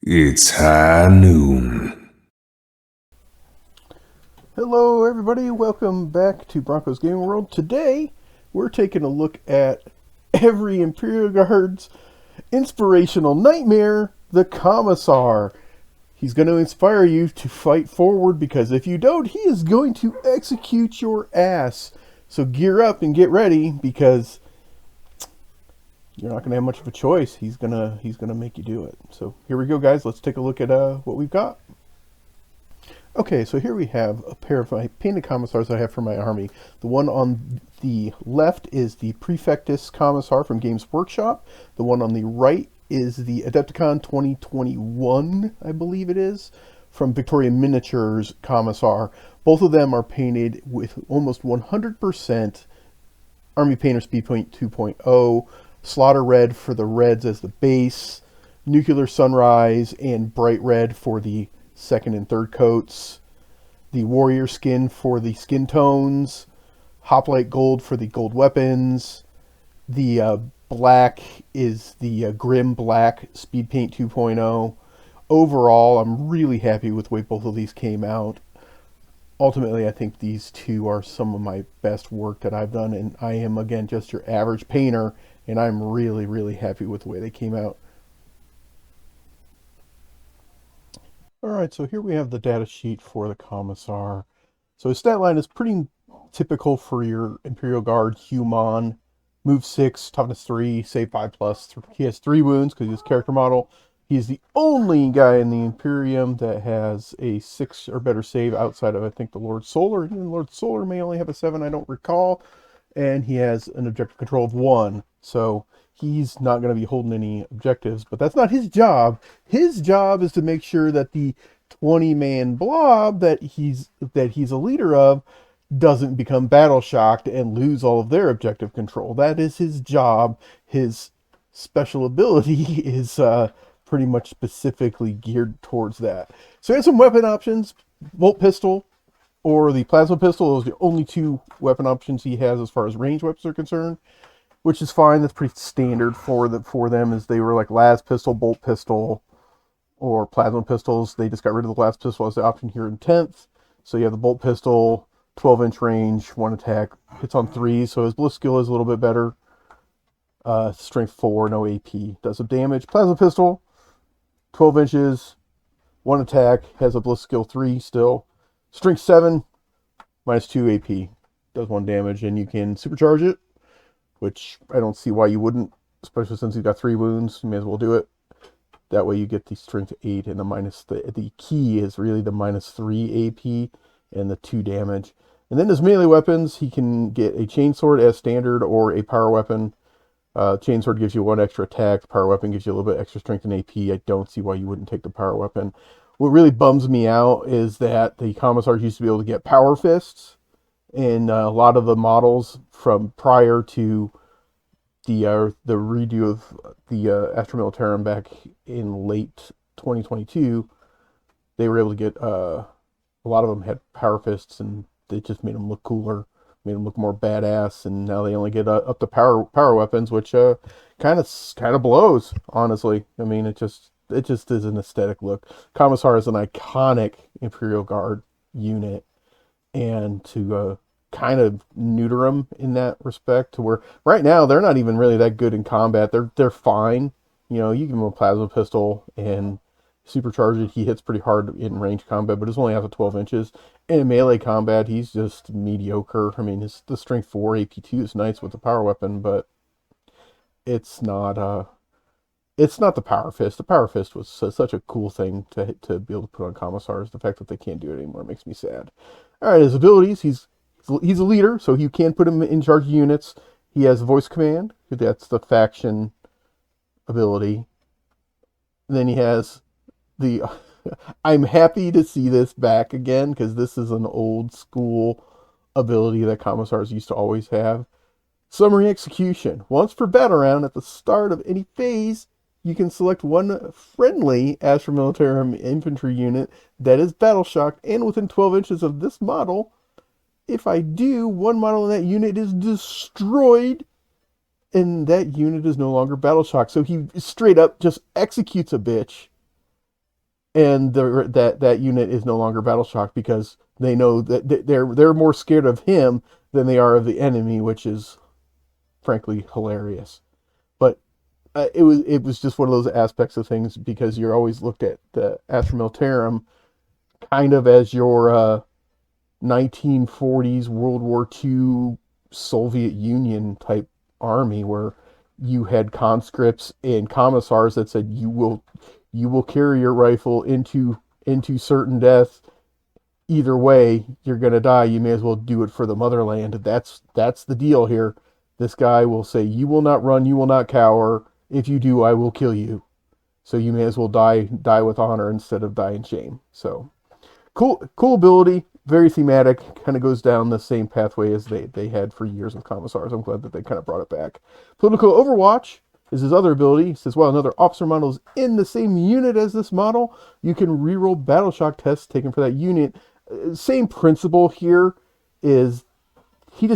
It's high noon. Hello everybody, welcome back to Broncos Gaming World. Today, we're taking a look at every Imperial Guard's inspirational nightmare, the Commissar. He's going to inspire you to fight forward because if you don't, he is going to execute your ass. So gear up and get ready because you're not going to have much of a choice. He's gonna make you do it. So here we go, guys. Let's take a look at what we've got. Okay, so here we have a pair of my painted commissars I have for my army. The one on the left is the Prefectus Commissar from Games Workshop. The one on the right is the Adepticon 2021, I believe it is, from Victoria Miniatures Commissar. Both of them are painted with almost 100% Army Painter Speed Paint 2.0, Slaughter Red for the reds as the base, Nuclear Sunrise, and Bright Red for the second and third coats, the warrior skin for the skin tones, hoplite gold for the gold weapons, the black is the grim black speed paint 2.0. Overall, I'm really happy with the way both of these came out. Ultimately, I think these two are some of my best work that I've done, and I am, again, just your average painter, and I'm really happy with the way they came out. Alright, so here we have the data sheet for the Commissar. So his stat line is pretty typical for your Imperial Guard human. Move 6, toughness 3, save 5+. He has 3 wounds because he's character model. He's the only guy in the Imperium that has a 6 or better save outside of, I think, the Lord Solar. Even Lord Solar may only have a 7, I don't recall. And he has an objective control of 1. So he's not going to be holding any objectives, but that's not his job. His job is to make sure that the 20-man blob that he's a leader of doesn't become battle shocked and lose all of their objective control. That is his job. His special ability is pretty much specifically geared towards that. So he has some weapon options: bolt pistol or the plasma pistol. Those are the only 2 weapon options he has as far as range weapons are concerned, which is fine. That's pretty standard for them, as they were like las pistol, bolt pistol, or plasma pistols. They just got rid of the las pistol as the option here in 10th. So you have the bolt pistol, 12-inch range, 1 attack, hits on 3, so his bliss skill is a little bit better. Strength 4, no AP, does some damage. Plasma pistol, 12 inches, 1 attack, has a bliss skill 3 still. Strength 7, minus 2 AP, does 1 damage, and you can supercharge it, which I don't see why you wouldn't, especially since he's got 3 wounds. You may as well do it. That way you get the strength 8 and the key is really the minus 3 AP and the 2 damage. And then his melee weapons, he can get a chainsword as standard or a power weapon. Chainsword gives you 1 extra attack. The power weapon gives you a little bit extra strength and AP. I don't see why you wouldn't take the power weapon. What really bums me out is that the Commissars used to be able to get power fists, and a lot of the models from prior to the redo of the Astra Militarum back in late 2022, they were able to get a lot of them had power fists, and they just made them look cooler, made them look more badass. And now they only get up to power weapons, which kind of blows, honestly. I mean, it just is an aesthetic look. Commissar is an iconic Imperial Guard unit, and to kind of neuter them in that respect, to where right now they're not even really that good in combat. They're fine. You know, you give him a plasma pistol and supercharge it. He hits pretty hard in range combat, but it's only out to 12 inches. In melee combat, he's just mediocre. I mean, the strength 4 AP2 is nice with the power weapon, but it's not the power fist. The power fist was such a cool thing to be able to put on commissars. The fact that they can't do it anymore makes me sad. All right, his abilities: he's a leader, so you can put him in charge of units. He has voice command. That's the faction ability. And then he has the I'm happy to see this back again, because this is an old school ability that commissars used to always have. Summary execution. Once per battle round, at the start of any phase, you can select one friendly Astra Militarum infantry unit that is battle shocked and within 12 inches of this model. If I do, one model in that unit is destroyed, and that unit is no longer battle shocked. So he straight up just executes a bitch and that unit is no longer battle shocked because they know that they're more scared of him than they are of the enemy, which is frankly hilarious. But it was just one of those aspects of things because you're always looked at the Astra Militarum kind of as your 1940s World War II Soviet Union type army where you had conscripts and commissars that said you will carry your rifle into certain death. Either way, you're gonna die. You may as well do it for the motherland. That's the deal here. This guy will say, "You will not run. You will not cower. If you do, I will kill you. So you may as well die with honor instead of die in shame." So cool ability, very thematic, kind of goes down the same pathway as they had for years with commissars. I'm glad that they kind of brought it back. Political Overwatch is his other ability. He says, while another officer model is in the same unit as this model, you can reroll battle shock tests taken for that unit. Same principle here is he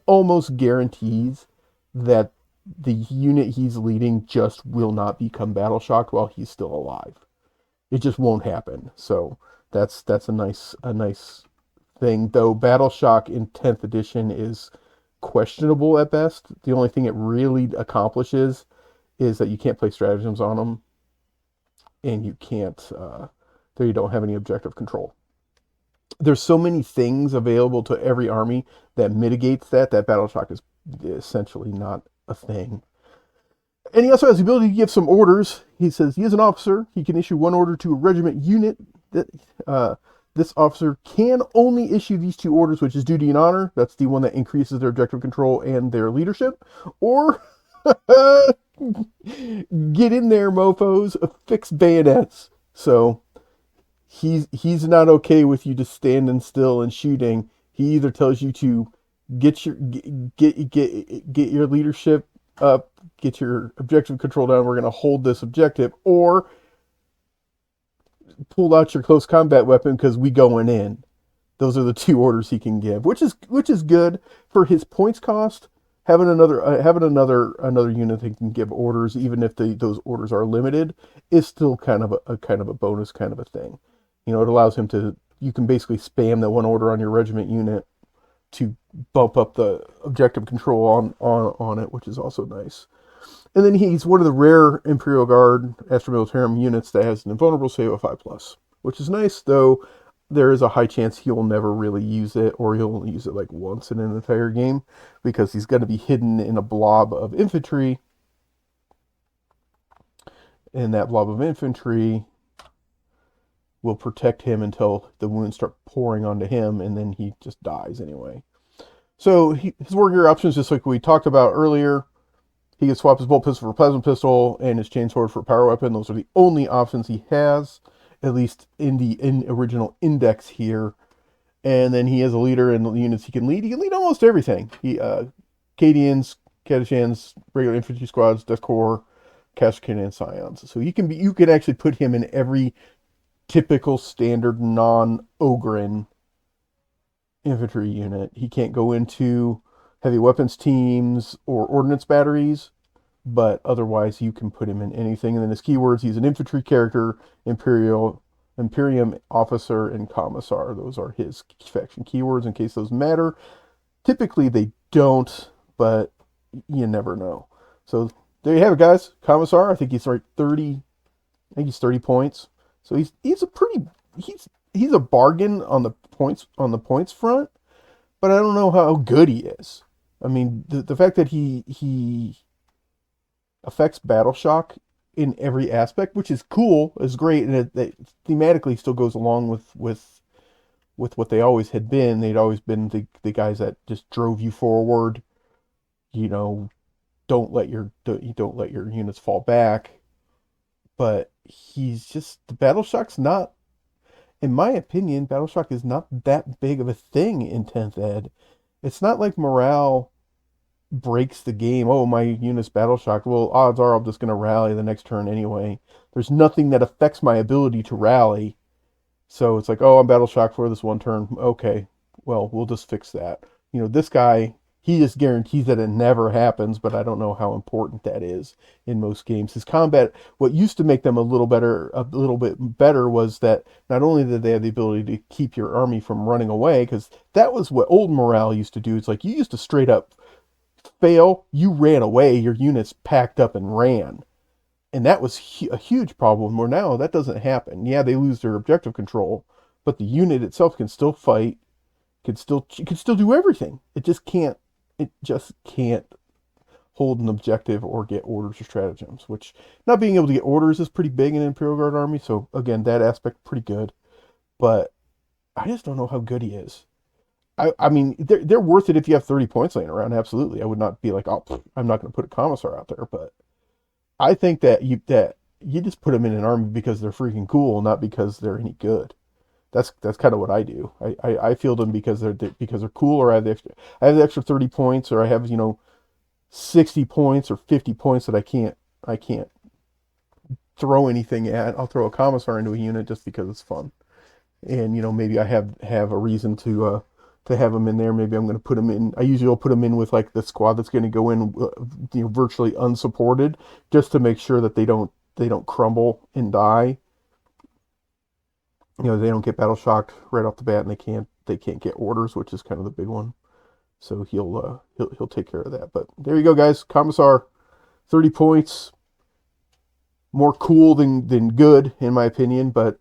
almost guarantees that the unit he's leading just will not become battle shocked while he's still alive. It just won't happen. So that's a nice thing. Though Battle Shock in 10th edition is questionable at best. The only thing it really accomplishes is that you can't play stratagems on them, and you can't. There you don't have any objective control. There's so many things available to every army that mitigates that Battle Shock is essentially not a thing. And he also has the ability to give some orders. He says he is an officer. He can issue one order to a regiment unit. That this officer can only issue these two orders, which is duty and honor. That's the one that increases their objective control and their leadership. Or get in there, mofos. Affix bayonets. So he's not okay with you just standing still and shooting. He either tells you to get your leadership up, get your objective control down, we're going to hold this objective, or pull out your close combat weapon because we going in. Those are the two orders he can give, which is good for his points cost. Having another unit that can give orders, even if those orders are limited, is still kind of a bonus kind of a thing. It allows him to, you can basically spam that one order on your regiment unit to bump up the objective control on it, which is also nice. And then he's one of the rare Imperial Guard Astra Militarum units that has an invulnerable save of 5+, which is nice, though there is a high chance he'll never really use it, or he'll only use it like once in an entire game, because he's going to be hidden in a blob of infantry, and that blob of infantry will protect him until the wounds start pouring onto him, and then he just dies anyway. So his war gear options, just like we talked about earlier, he can swap his bolt pistol for a plasma pistol and his chainsword for a power weapon. Those are the only options he has, at least in the original index here. And then he has a leader in the units he can lead. He can lead almost everything. Cadians, Catachans, regular infantry squads, Death Corps, Castrican, and Scions. So you can actually put him in every typical standard non-Ogren infantry unit. He can't go into heavy weapons teams or ordnance batteries, but otherwise you can put him in anything. And then his keywords, he's an infantry character, Imperium officer, and Commissar. Those are his faction keywords in case those matter. Typically they don't, but you never know. So there you have it, guys. Commissar, I think he's right 30. I think he's 30 points. So he's a bargain on the points front, but I don't know how good he is. I mean, the fact that he affects battle shock in every aspect, which is cool, is great, and it thematically still goes along with what they always had been. They'd always been the guys that just drove you forward. Don't let your units fall back. But he's just, the battle shock's not, in my opinion, battle shock is not that big of a thing in 10th ed. It's not like morale breaks the game. Oh, my unit's battle shocked. Well, odds are I'm just going to rally the next turn anyway. There's nothing that affects my ability to rally. So it's like, oh, I'm battle shocked for this one turn. Okay, well, we'll just fix that. This guy, he just guarantees that it never happens, but I don't know how important that is in most games. His combat, what used to make them a little bit better, was that not only did they have the ability to keep your army from running away, because that was what old morale used to do. It's like you used to straight up fail, you ran away, your units packed up and ran. And that was a huge problem, where now that doesn't happen. Yeah, they lose their objective control, but the unit itself can still fight, can still do everything. It just can't hold an objective or get orders or stratagems, which not being able to get orders is pretty big in an Imperial Guard army. So again, that aspect pretty good, but I just don't know how good he is. I mean, they're worth it if you have 30 points laying around. Absolutely. I would not be like, oh, I'm not going to put a Commissar out there, but I think that you just put them in an army because they're freaking cool, not because they're any good. That's kind of what I do. I field them because they're cool, or I have the extra 30 points, or I have 60 points or 50 points that I can't throw anything at. I'll throw a Commissar into a unit just because it's fun, and maybe I have a reason to have them in there. Maybe I'm going to put them in. I usually will put them in with like the squad that's going to go in, virtually unsupported, just to make sure that they don't crumble and die. They don't get battle shocked right off the bat, and they can't get orders, which is kind of the big one. So he'll take care of that. But there you go, guys. Commissar, 30 points, more cool than good in my opinion, but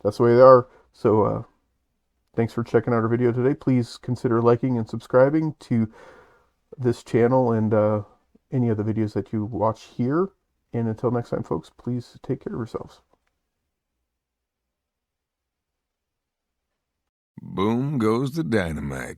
that's the way they are. So thanks for checking out our video today. Please consider liking and subscribing to this channel and any of the videos that you watch here. And until next time, folks, please take care of yourselves. Boom goes the dynamite.